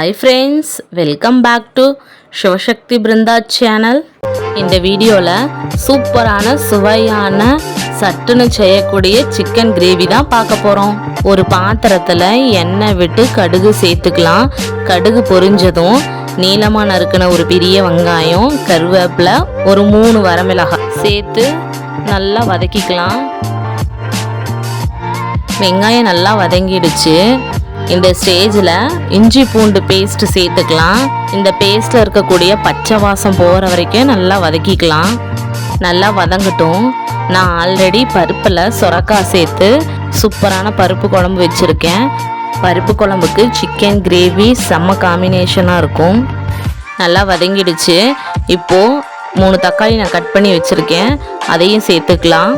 Hi friends, welcome back to Sivasakthi Brindha channel. இந்த வீடியோவில் சூப்பரான சுவையான சட்டுன்னு செய்யக்கூடிய சிக்கன் கிரேவி தான் பார்க்க போகிறோம். ஒரு பாத்திரத்தில் எண்ணெய் விட்டு கடுகு சேர்த்துக்கலாம். கடுகு பொரிஞ்சதும் நீளமாக நறுக்கின ஒரு பெரிய வெங்காயம், கருவேப்பிலை, ஒரு 3 வரமிளகாய் சேர்த்து நல்லா வதக்கிக்கலாம். வெங்காயம் நல்லா வதங்கிடுச்சு. இந்த ஸ்டேஜில் இஞ்சி பூண்டு பேஸ்ட் சேர்த்துக்கலாம். இந்த பேஸ்ட்டில் இருக்கக்கூடிய பச்சை வாசம் போகிற வரைக்கும் நல்லா வதக்கிக்கலாம். நல்லா வதங்கட்டும். நான் ஆல்ரெடி பருப்பில் சுரக்காய் சேர்த்து சூப்பரான பருப்பு குழம்பு வச்சுருக்கேன். பருப்பு குழம்புக்கு சிக்கன் கிரேவி செம்ம காம்பினேஷனாக இருக்கும். நல்லா வதங்கிடுச்சு. இப்போது 3 தக்காளி நான் கட் பண்ணி வச்சுருக்கேன், அதையும் சேர்த்துக்கலாம்.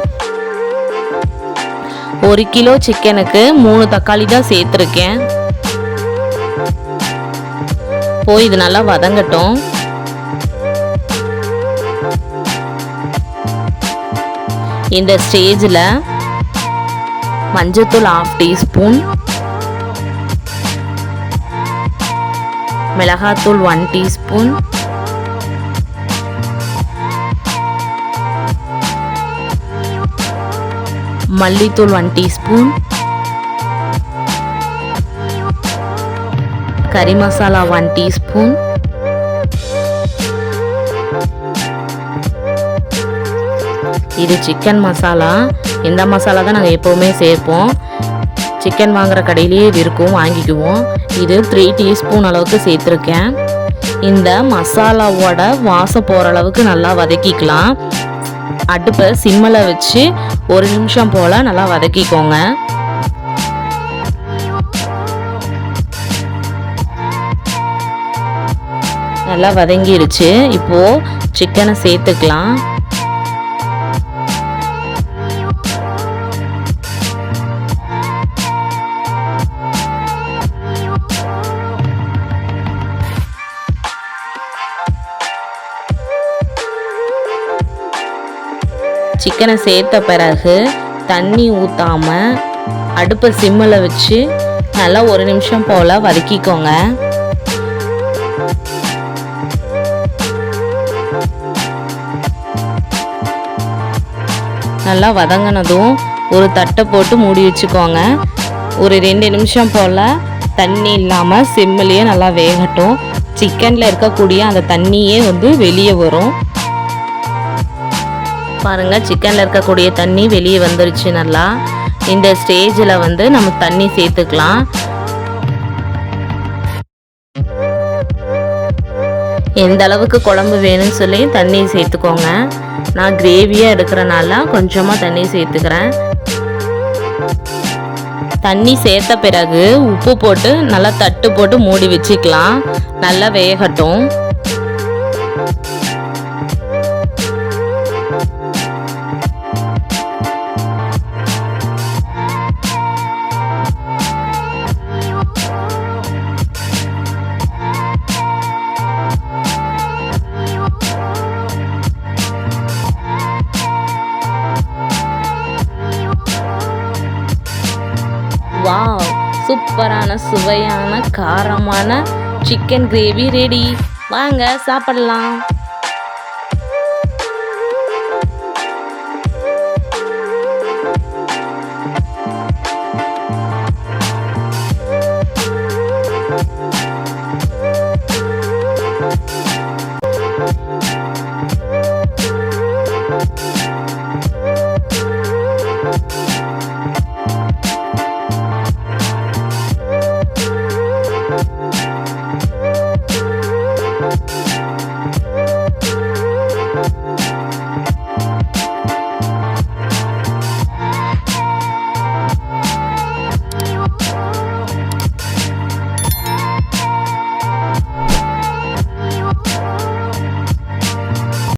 1 கிலோ சிக்கனுக்கு 3 தக்காளி தான் சேர்த்துருக்கேன். இது நல்லா வதங்கட்டும். இந்த ஸ்டேஜில் மஞ்சத்தூள் 1/2 டீஸ்பூன், மிளகாத்தூள் 1 டீஸ்பூன், மல்லித்தூள் 1 டீஸ்பூன், கறி மசாலா 1 டீஸ்பூன், இது சிக்கன் மசாலா. இந்த மசாலா தான் நாங்கள் எப்போவுமே சேர்ப்போம். சிக்கன் வாங்குகிற கடையிலேயே இது இருக்கும், வாங்கிக்குவோம். இது 3 டீஸ்பூன் அளவுக்கு சேர்த்துருக்கேன். இந்த மசாலாவோட வாசம் போகிற அளவுக்கு நல்லா வதக்கிக்கலாம். அடுப்பை சிம்மில் வச்சு 1 நிமிஷம் போல் நல்லா வதக்கிக்கோங்க. நல்லா வதங்கிடுச்சு. இப்போது சிக்கனை சேர்த்துக்கலாம். சிக்கனை சேர்த்த பிறகு தண்ணி ஊற்றாமல் அடுப்பை சிம்மில் வச்சு நல்லா 1 நிமிஷம் போல் வதக்கிக்கோங்க. நல்லா வதங்கினதும் ஒரு தட்டை போட்டு மூடி வச்சுக்கோங்க. ஒரு 2 நிமிஷம் போல் தண்ணி இல்லாமல் சிம்மிலேயே நல்லா வேகட்டும். சிக்கனில் இருக்கக்கூடிய அந்த தண்ணியே வெளியே வரும். பாருங்கள், சிக்கனில் இருக்கக்கூடிய தண்ணி வெளியே வந்துருச்சு நல்லா. இந்த ஸ்டேஜில் நம்ம தண்ணி சேர்த்துக்கலாம். எந்த அளவுக்கு குழம்பு வேணும்னு சொல்லி தண்ணி சேர்த்துக்கோங்க. நான் கிரேவியாக எடுக்கிறனால கொஞ்சமாக தண்ணி சேர்த்துக்கிறேன். தண்ணி சேர்த்த பிறகு உப்பு போட்டு நல்லா தட்டு போட்டு மூடி வச்சுக்கலாம். நல்லா வேகட்டும். வாவ், சூப்பரான சுவையான காரமான சிக்கன் கிரேவி ரெடி. வாங்க சாப்பிடலாம்.